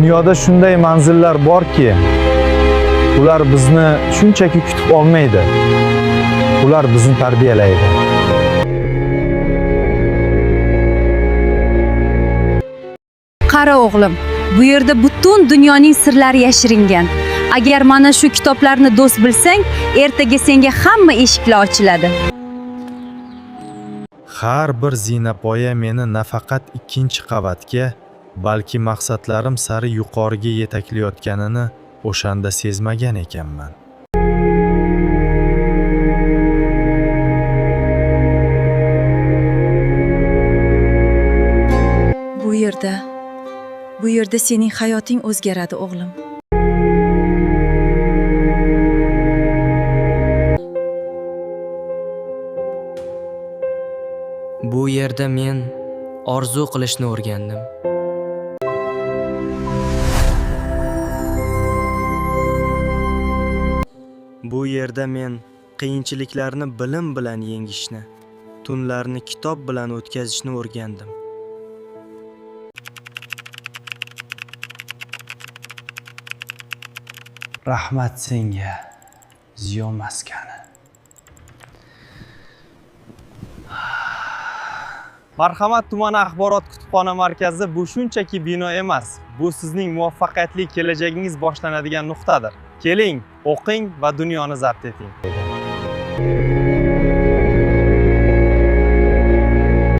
Dunyoda shunday manzillar borki, ular bizni shunchaki kutib olmaydi. Ular bizni tarbiyalaydi. Qara o'g'lim, bu yerda butun dunyoning sirlari yashiringan. Agar mana shu kitoblarni do'st bilsang, ertaga senga hamma eshiklar ochiladi. Har bir zinapoya meni nafaqat ikkinchi qavatga, balki maqsadlarim sari yuqoriga yetaklayotganini o'shanda sezmagan ekanman. Bu yerda sening hayoting o'zgaradi, o'g'lim. Bu yerda men orzu qilishni o'rgandim. Bu yerda men qiyinchiliklarni bilim bilan yengishni, tunlarni kitob bilan o'tkazishni o'rgandim. Rahmat senga, Ziyo maskani. Marhamat tumani axborot kutubxona markazi bu shunchaki bino emas. Bu sizning muvaffaqiyatli kelajagingiz boshlanadigan nuqtadir. Keling, o'qing va dunyoni zabt eting.